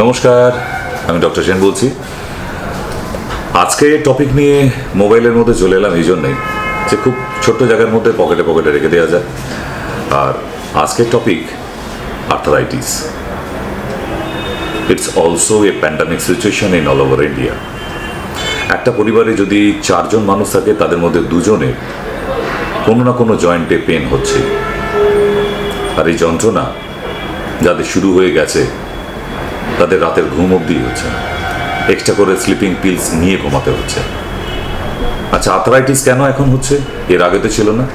নমস্কার, আমি ডক্টর সেন বলছি। আজকে টপিক নিয়ে মোবাইলের মধ্যে চলে এলাম এই জন্যই যে খুব ছোট্ট জায়গার মধ্যে পকেটে পকেটে রেখে দেওয়া যায়। আর আজকের topic arthritis. It's also a pandemic situation in all over India. একটা পরিবারে যদি 4 জন মানুষ থাকে, তাদের মধ্যে 2 জনের কোনো না কোনো জয়েন্টে পেন হচ্ছে। আর এই যন্ত্রণা যাদের শুরু হয়ে গেছে তাদের রাতের ঘুম অবধি হচ্ছে না, এক্সট্রা করে স্লিপিং পিলস নিয়ে ঘুমাতে হচ্ছে। আচ্ছা, আর্থারাইটিস কেন এখন হচ্ছে? এর আগে তো ছিল না।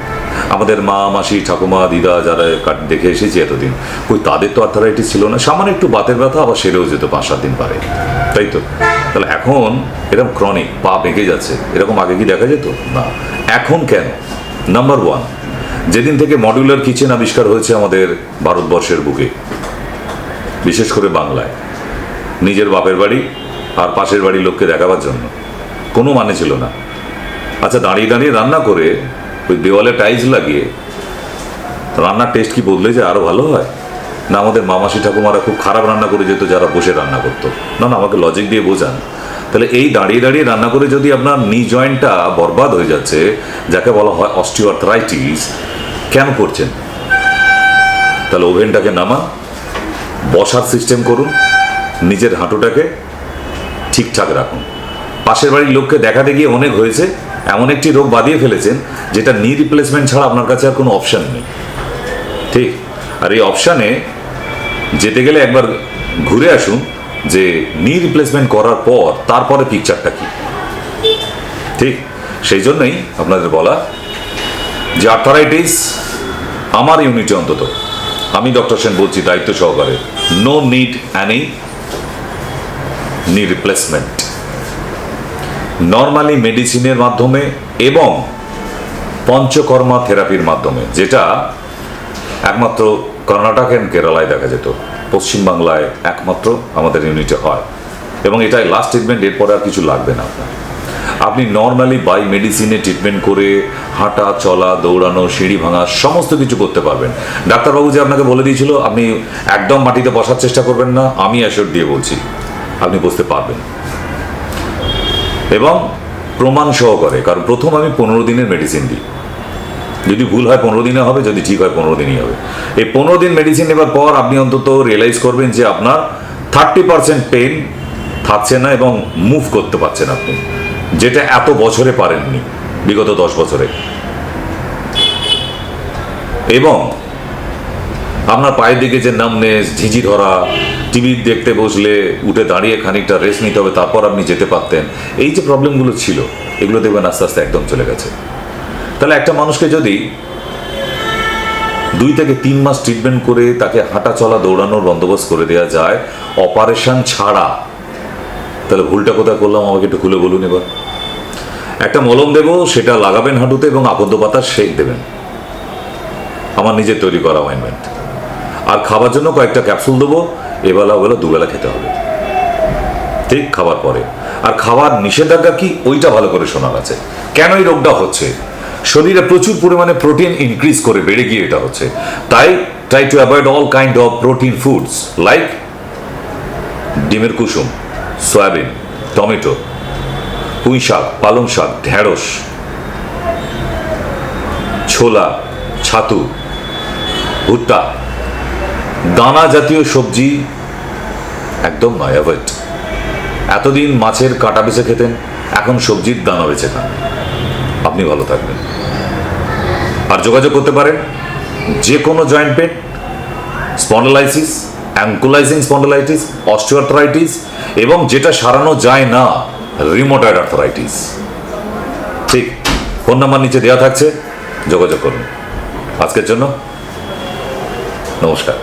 আমাদের মা, মাসি, ঠাকুমা, দিদা যারা দেখে এসেছি এতদিন, কই তাদের তো আর্থারাইটিস ছিল না। সামান্য একটু বাতের ব্যথা, আবার সেরেও যেত 5-7 দিন পারে, তাই তো? তাহলে এখন এরকম ক্রনিক পা বেঁকে যাচ্ছে, এরকম আগে কি দেখা যেত না? এখন কেন? নাম্বার 1, যেদিন থেকে মডিউলার কিচেন আবিষ্কার হয়েছে আমাদের ভারতবর্ষের বুকে, বিশেষ করে বাংলায়, নিজের বাপের বাড়ি আর পাশের বাড়ির লোককে দেখাবার জন্য কোনো মানে ছিল না। আচ্ছা, দাঁড়িয়ে দাঁড়িয়ে রান্না করে ওই দেওয়ালে টাইলস লাগিয়ে রান্নার টেস্ট কি বদলে যায়? আরও ভালো হয় না? আমাদের মামাসি ঠাকুমারা খুব খারাপ রান্না করে যেত যারা বসে রান্না করতো না? না, আমাকে লজিক দিয়ে বোঝান। তাহলে এই দাঁড়িয়ে দাঁড়িয়ে রান্না করে যদি আপনার নি জয়েন্টটা বরবাদ হয়ে যাচ্ছে, যাকে বলা হয় অস্টিওআর্থ্রাইটিস, কেন করছেন? তাহলে ওভেনটাকে নামান, বসার সিস্টেম করুন, নিজের হাঁটুটাকে ঠিকঠাক রাখুন। পাশের বাড়ির লোককে দেখাতে গিয়ে অনেক হয়েছে, এমন একটি রোগ বাঁধিয়ে ফেলেছেন যেটা নি রিপ্লেসমেন্ট ছাড়া আপনার কাছে আর কোনো অপশান নেই, ঠিক? আর এই অপশানে যেতে গেলে একবার ঘুরে আসুন যে নি রিপ্লেসমেন্ট করার পর তারপরে পিকচারটা কি, ঠিক? সেই জন্যই আপনাদের বলা যে আর্থারাইটিস আমার ইউনিটে অন্তত, আমি ডক্টর সেন বলছি দায়িত্ব সহকারে, no need any knee replacement. Normally মেডিসিনের মাধ্যমে এবং পঞ্চকর্মা থেরাপির মাধ্যমে, যেটা একমাত্র কর্ণাটক অ্যান্ড কেরালায় দেখা যেত, পশ্চিমবাংলায় একমাত্র আমাদের ইউনিটে হয়, এবং এটাই লাস্ট ট্রিটমেন্ট। এরপরে আর কিছু লাগবে না আপনার। আপনি নর্মালি বাই মেডিসিনে ট্রিটমেন্ট করে হাঁটা, চলা, দৌড়ানো, সিঁড়ি ভাঙা সমস্ত কিছু করতে পারবেন। ডাক্তারবাবু যে আপনাকে বলে দিয়েছিল আপনি একদম মাটিতে বসার চেষ্টা করবেন না, আমি অ্যাসিওর দিয়ে বলছি আপনি বসতে পারবেন, এবং প্রমাণ সহকারে। কারণ প্রথম আমি 15 দিনের মেডিসিন দিই, যদি ভুল হয় 15 দিনে হবে, যদি ঠিক হয় 15 দিনই হবে। এই 15 দিন মেডিসিন নেবার পর আপনি অন্তত রিয়েলাইজ করবেন যে আপনার 30% পেন থাকছে না এবং মুভ করতে পারছেন আপনি, যেটা এত বছরে পারেননি, বিগত 10 বছরে। এবং আপনার পায়ের দিকে যে নামনেস, ঝিঝি ধরা, টিভি দেখতে বসলে উঠে দাঁড়িয়ে খানিকটা রেস্ট নিতে হবে, তারপর আপনি যেতে পারতেন, এই যে প্রবলেমগুলো ছিল, এগুলো দেখবেন আস্তে আস্তে একদম চলে গেছে। তাহলে একটা মানুষকে যদি 2 থেকে 3 মাস ট্রিটমেন্ট করে তাকে হাঁটা, চলা, দৌড়ানোর বন্দোবস্ত করে দেওয়া যায় অপারেশন ছাড়া, তাহলে ভুলটা কোথায় করলাম আমাকে একটু খুলে বলুন। এবার একটা মলম দেবো, সেটা লাগাবেন হাঁটুতে এবং আকন্দ পাতার শেক দেবেন, আমার নিজের তৈরি করা অয়েনমেন্ট। আর খাবার জন্য কয়েকটা ক্যাপসুল দেবো, এবেলা ওবেলা 2 বেলা খেতে হবে, ঠিক? খাবার পরে। আর খাবার নিষেধাজ্ঞা কি, ওইটা ভালো করে শোনার আছে। কেন এই রোগটা হচ্ছে? শরীরে প্রচুর পরিমাণে প্রোটিন ইনক্রিজ করে বেড়ে গিয়ে এটা হচ্ছে। তাই try to avoid all kind of protein foods like ডিমের কুসুম, সয়াবিন, টমেটো, পুঁই শাক, পালং শাক, ঢেঁড়স, ছোলা, ছাতু, ভুট্টা, দানা জাতীয় সবজি একদম নয়, অ্যাভয়েড। এতদিন মাছের কাঁটা বেছে খেতেন, এখন সবজির দানা বেছে খান, আপনি ভালো থাকবেন। আর যোগাযোগ করতে পারেন যে কোনো joint pain, spondylosis, ankylosing spondylitis, osteoarthritis, এবং যেটা সারানো যায় না, রিউমাটয়েড আর্থ্রাইটিস, ঠিক? ফোন নাম্বার নিচে দেওয়া থাকছে, যোগাযোগ করুন। আজকের জন্য নমস্কার।